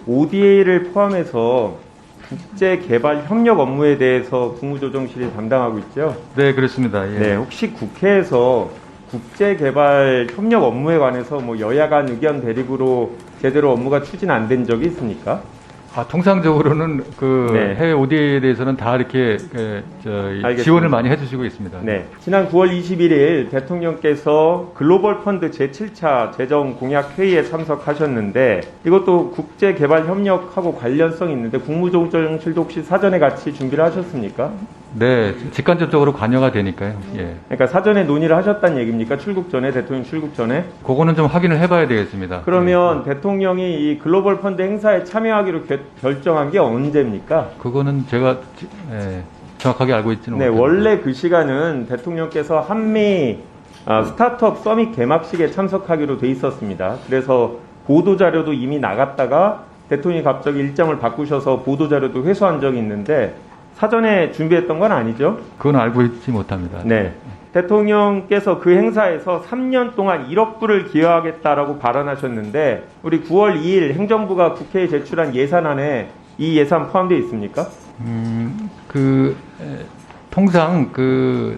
ODA를 포함해서 국제개발협력 업무에 대해서 국무조정실이 담당하고 있죠? 네, 그렇습니다. 예. 네, 혹시 국회에서 국제개발협력 업무에 관해서 뭐 여야 간 의견 대립으로 제대로 업무가 추진 안 된 적이 있습니까? 통상적으로는 네. 해외 ODA에 대해서는 다 이렇게 지원을 많이 해주시고 있습니다. 네. 지난 9월 21일 대통령께서 글로벌 펀드 제7차 재정 공약 회의에 참석하셨는데 이것도 국제개발협력하고 관련성이 있는데 국무조정실도 혹시 사전에 같이 준비를 하셨습니까? 네, 직간접적으로 관여가 되니까요. 예. 그러니까 사전에 논의를 하셨다는 얘기입니까? 출국 전에, 대통령 출국 전에? 그거는 좀 확인을 해봐야 되겠습니다. 그러면 대통령이 이 글로벌 펀드 행사에 참여하기로 결정한 게 언제입니까? 그거는 제가 정확하게 알고 있지는 네, 못합니다. 원래 그 시간은 대통령께서 한미 스타트업 서밋 개막식에 참석하기로 돼 있었습니다. 그래서 보도자료도 이미 나갔다가 대통령이 갑자기 일정을 바꾸셔서 보도자료도 회수한 적이 있는데 사전에 준비했던 건 아니죠? 그건 알고 있지 못합니다. 네. 대통령께서 그 행사에서 3년 동안 1억 불을 기여하겠다라고 발언하셨는데 우리 9월 2일 행정부가 국회에 제출한 예산안에 이 예산 포함되어 있습니까? 통상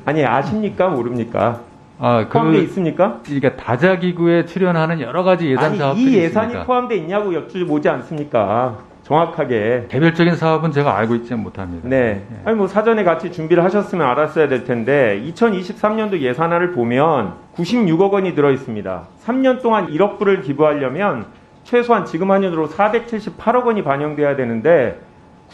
아니 아십니까 모릅니까? 포함되어 있습니까? 그러니까 다자기구에 출연하는 여러 가지 예산 사업들이 이 예산이 있습니다. 포함되어 있냐고 여쭈보지 않습니까? 정확하게. 개별적인 사업은 제가 알고 있지는 못합니다. 네. 아니 뭐 사전에 같이 준비를 하셨으면 알았어야 될 텐데 2023년도 예산안을 보면 96억 원이 들어 있습니다. 3년 동안 1억 불을 기부하려면 최소한 지금 한년으로 478억 원이 반영돼야 되는데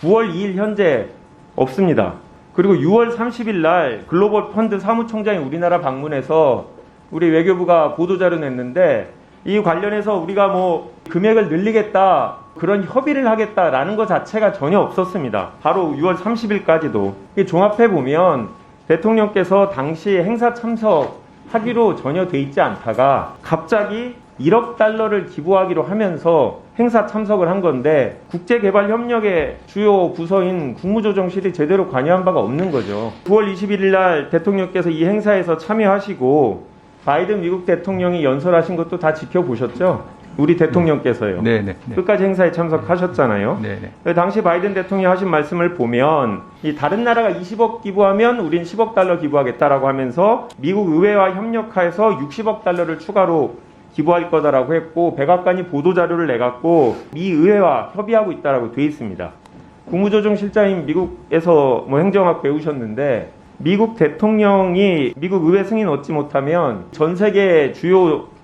9월 2일 현재 없습니다. 그리고 6월 30일 날 글로벌 펀드 사무총장이 우리나라 방문해서 우리 외교부가 보도자료 냈는데 이 관련해서 우리가 뭐 금액을 늘리겠다 그런 협의를 하겠다라는 것 자체가 전혀 없었습니다. 바로 6월 30일까지도. 종합해보면 대통령께서 당시 행사 참석하기로 전혀 돼 있지 않다가 갑자기 1억 달러를 기부하기로 하면서 행사 참석을 한 건데 국제개발협력의 주요 부서인 국무조정실이 제대로 관여한 바가 없는 거죠. 9월 21일 날 대통령께서 이 행사에서 참여하시고 바이든 미국 대통령이 연설하신 것도 다 지켜보셨죠? 우리 대통령께서요. 네네. 끝까지 행사에 참석하셨잖아요. 네네. 당시 바이든 대통령이 하신 말씀을 보면 이 다른 나라가 20억 기부하면 우린 10억 달러 기부하겠다라고 하면서 미국 의회와 협력해서 60억 달러를 추가로 기부할 거다라고 했고 백악관이 보도자료를 내갖고 미 의회와 협의하고 있다라고 돼 있습니다. 국무조정실장인 미국에서 뭐 행정학 배우셨는데 미국 대통령이 미국 의회 승인 얻지 못하면 전 세계 주요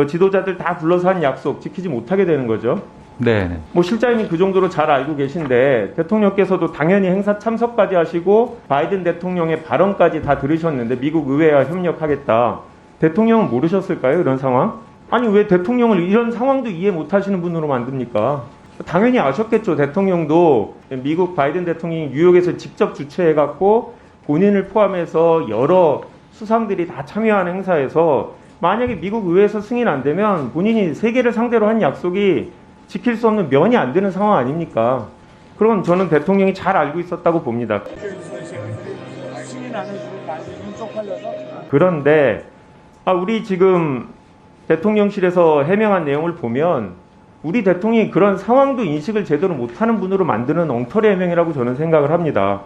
지도자들 다 불러서 한 약속 지키지 못하게 되는 거죠. 네. 뭐 실장님이 그 정도로 잘 알고 계신데 대통령께서도 당연히 행사 참석까지 하시고 바이든 대통령의 발언까지 다 들으셨는데 미국 의회와 협력하겠다. 대통령은 모르셨을까요? 이런 상황? 아니 왜 대통령을 이런 상황도 이해 못하시는 분으로 만듭니까? 당연히 아셨겠죠. 대통령도 미국 바이든 대통령이 뉴욕에서 직접 주최해갖고 본인을 포함해서 여러 수상들이 다 참여하는 행사에서 만약에 미국 의회에서 승인 안 되면 본인이 세계를 상대로 한 약속이 지킬 수 없는 면이 안 되는 상황 아닙니까? 그건 저는 대통령이 잘 알고 있었다고 봅니다. 그런데 우리 지금 대통령실에서 해명한 내용을 보면 우리 대통령이 그런 상황도 인식을 제대로 못하는 분으로 만드는 엉터리 해명이라고 저는 생각을 합니다.